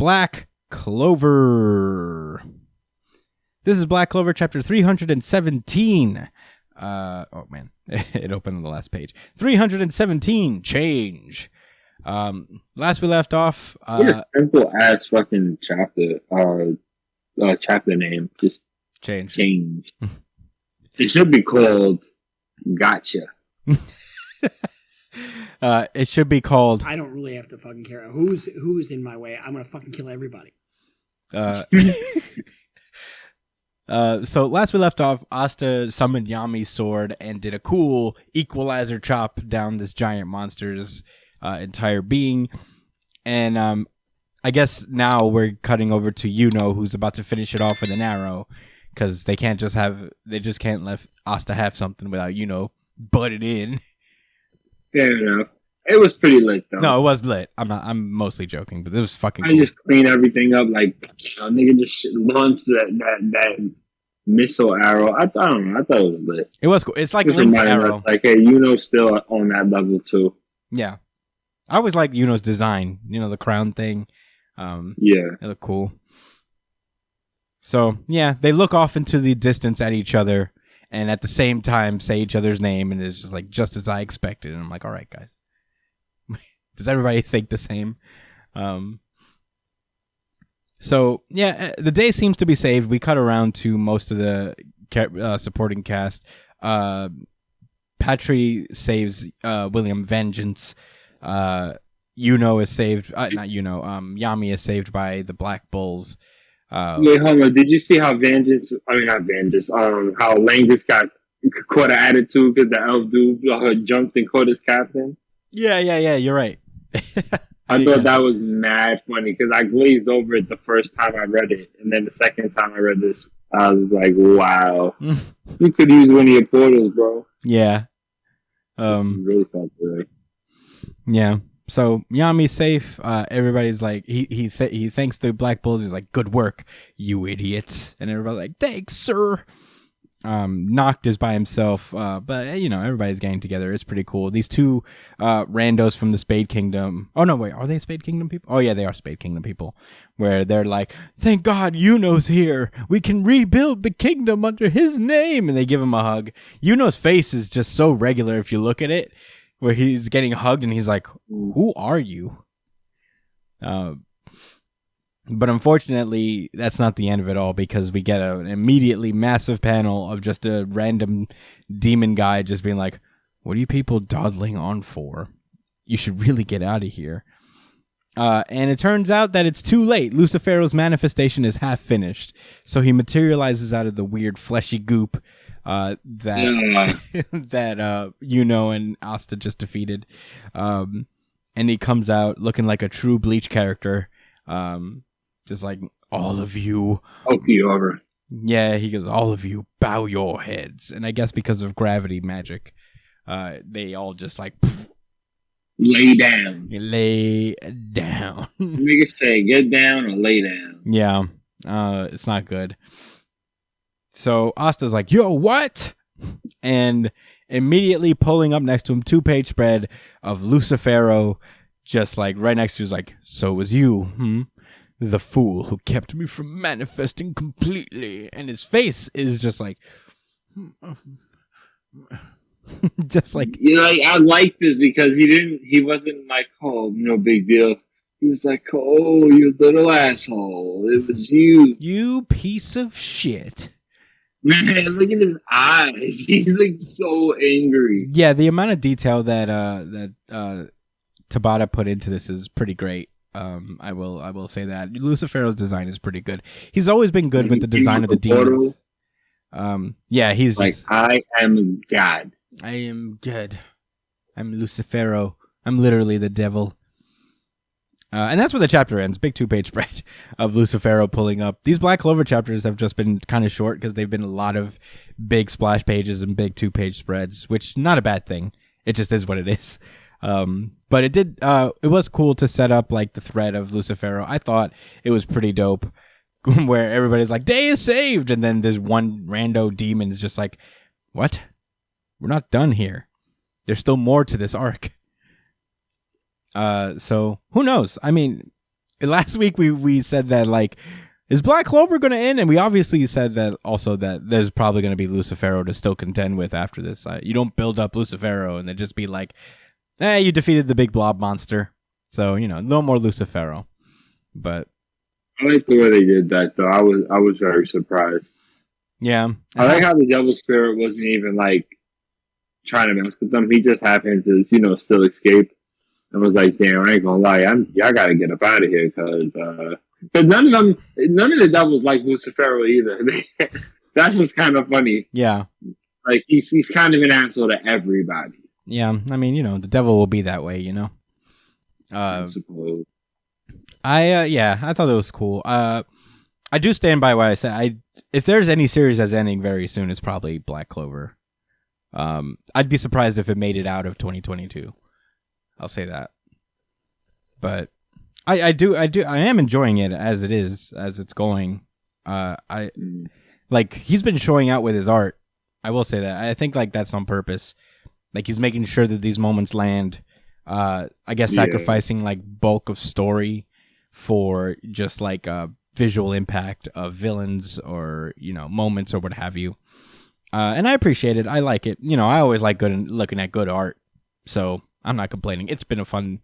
Black Clover. This is Black Clover chapter 317. Oh man, it opened on the last page. 317, change. Last we left off. What a simple ass fucking chapter name. Just change. It should be called Gotcha. It should be called. I don't really have to fucking care who's in my way. I'm gonna fucking kill everybody. So last we left off, Asta summoned Yami's sword and did a cool equalizer chop down this giant monster's entire being. And I guess now we're cutting over to Yuno, who's about to finish it off with an arrow, because they just can't let Asta have something without butted in. Fair enough. It was pretty lit though. No, it was lit. I'm mostly joking, but it was fucking. I just clean everything up, like nigga just launched that missile arrow. I don't know. I thought it was lit. It was cool. It's like Link's arrow. Us, like, hey, still on that level too. Yeah, I always like Yuno's design. The crown thing. Yeah, it looked cool. So yeah, they look off into the distance at each other, and at the same time say each other's name, and it's just like just as I expected. And I'm like, all right, guys. Does everybody think the same? So, yeah, the day seems to be saved. We cut around to most of the supporting cast. Patry saves William Vengeance. Yuno is saved. Not Yuno. Yami is saved by the Black Bulls. Wait, hold on. Did you see how Vengeance... I mean, not Vengeance. How Langus got caught an attitude because the elf dude jumped and caught his captain? Yeah, you're right. I thought that was mad funny because I glazed over it the first time I read it, and then the second time I read this, I was like, "Wow, you could use one of your portals, bro." Yeah. Really felt good. Yeah. So Yami's safe. Everybody's like, he thanks the Black Bulls. He's like, "Good work, you idiots!" And everybody's like, "Thanks, sir." Noct is by himself, but everybody's getting together. It's pretty cool. These two randos from the Spade Kingdom. Oh no, wait, are they Spade Kingdom people? Oh yeah, they are Spade Kingdom people. Where they're like, "Thank God Yuno's here. We can rebuild the kingdom under his name," and they give him a hug. Yuno's face is just so regular if you look at it, where he's getting hugged and he's like, "Who are you?" But unfortunately, that's not the end of it all, because we get an immediately massive panel of just a random demon guy just being like, "What are you people dawdling on for? You should really get out of here." And it turns out that it's too late. Lucifero's manifestation is half finished. So he materializes out of the weird fleshy goop that Yuno and Asta just defeated. And he comes out looking like a true Bleach character. Just like, "All of you." Okay, over. Yeah, he goes, "All of you, bow your heads." And I guess because of gravity magic, they all just like... Lay down. Lay down. Niggas say, get down or lay down. Yeah, it's not good. So Asta's like, "Yo, what?" And immediately pulling up next to him, 2-page spread of Lucifero, just like right next to him, like, "So was you, the fool who kept me from manifesting completely." And his face is just like, just like, I like this because he wasn't like, "Oh, no big deal." He was like, "Oh, you little asshole. It was you. You piece of shit." Man, look at his eyes. He's like so angry. Yeah, the amount of detail that Tabata put into this is pretty great. I will say that Lucifero's design is pretty good. He's always been good with the design of the demons. Yeah, he's like, just, "I am God. I am good. I'm Lucifero. I'm literally the devil." And that's where the chapter ends. Big 2-page spread of Lucifero pulling up. These Black Clover chapters have just been kind of short because they've been a lot of big splash pages and big 2-page spreads, which not a bad thing. It just is what it is. But it was cool to set up like the thread of Lucifero. I thought it was pretty dope, where everybody's like, "Day is saved," and then there's one rando demon is just like, "What? We're not done here. There's still more to this arc." So who knows? I mean, last week we said that, like, is Black Clover going to end? And we obviously said that also that there's probably going to be Lucifero to still contend with after this. You don't build up Lucifero and then just be like, you defeated the big blob monster. So, no more Lucifero. But I like the way they did that, though. I was very surprised. Yeah. I like how the Devil Spirit wasn't even, like, trying to mess with them. He just happened to, still escape. And was like, damn, I ain't gonna lie, y'all gotta get up out of here, because none of the devils like Lucifero either. That's what's kind of funny. Yeah. Like, he's kind of an asshole to everybody. Yeah, I mean, the devil will be that way, I suppose. I thought it was cool. I do stand by what I said. If there's any series that's ending very soon, it's probably Black Clover. I'd be surprised if it made it out of 2022. I'll say that. But I am enjoying it as it is, as it's going. Like, he's been showing out with his art. I will say that. I think, like, that's on purpose. Like, he's making sure that these moments land. I guess sacrificing like bulk of story for just like a visual impact of villains or moments or what have you. And I appreciate it. I like it. I always like looking at good art, so I'm not complaining. It's been a fun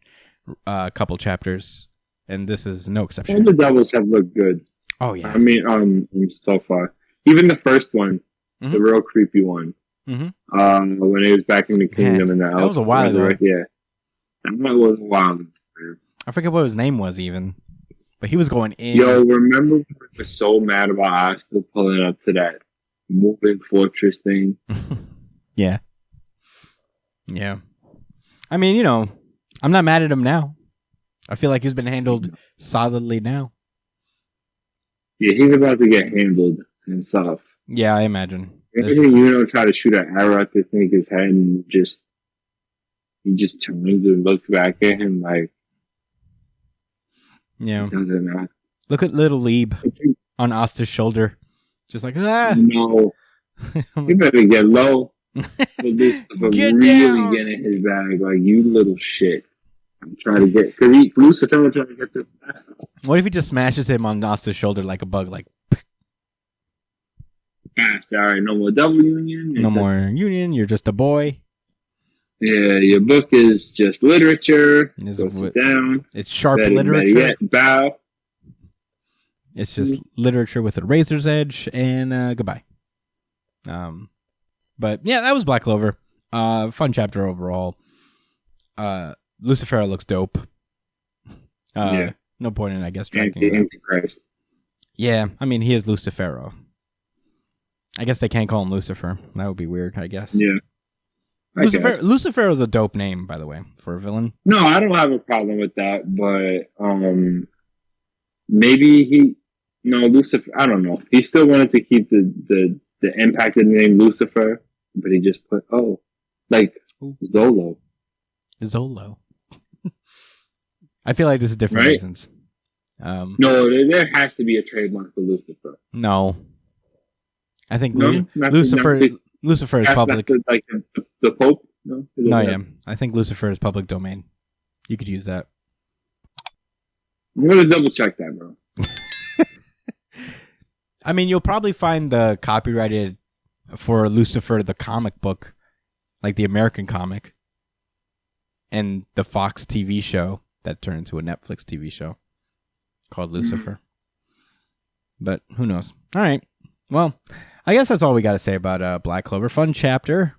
couple chapters, and this is no exception. All the devils have looked good. Oh yeah. I mean, so far, even the first one, the real creepy one. Mm-hmm. When he was back in the kingdom, and that was a while ago. Yeah, that was a while ago. I forget what his name was even, but he was going in. Yo, remember when we were so mad about Asta pulling up to that moving fortress thing? Yeah. I mean, I'm not mad at him now. I feel like he's been handled solidly now. Yeah, he's about to get handled himself. Yeah, I imagine. Try to shoot an arrow at the thing in his head, and he just turns and looks back at him like, yeah. Look at little Lieb on Asta's shoulder, just like, ah. No, you better get low. Get really down. Get in his bag, like, you little shit. I'm trying to get, because Lucifer trying to get this. What if he just smashes him on Asta's shoulder like a bug, like? All right, no more double union. No more union. You're just a boy. Yeah, your book is just literature. Down. It's sharp literature. Bow. It's just literature with a razor's edge, and goodbye. But yeah, that was Black Clover. Fun chapter overall. Lucifero looks dope. No point in, I guess, tracking it. Antichrist. Yeah, I mean, he is Lucifero. I guess they can't call him Lucifer. That would be weird, I guess. Yeah. Lucifero is a dope name, by the way, for a villain. No, I don't have a problem with that, but maybe Lucifer, I don't know. He still wanted to keep the impact of the name Lucifer, but he just put, Zolo. Zolo. I feel like this is different reasons. No, there has to be a trademark for Lucifer. No. I think Lucifer is public. The Pope? No, yeah. I think Lucifer is public domain. You could use that. I'm going to double check that, bro. I mean, you'll probably find the copyrighted for Lucifer, the comic book, like the American comic, and the Fox TV show that turned into a Netflix TV show called Lucifer. But who knows? All right. Well, I guess that's all we got to say about Black Clover. Fun chapter.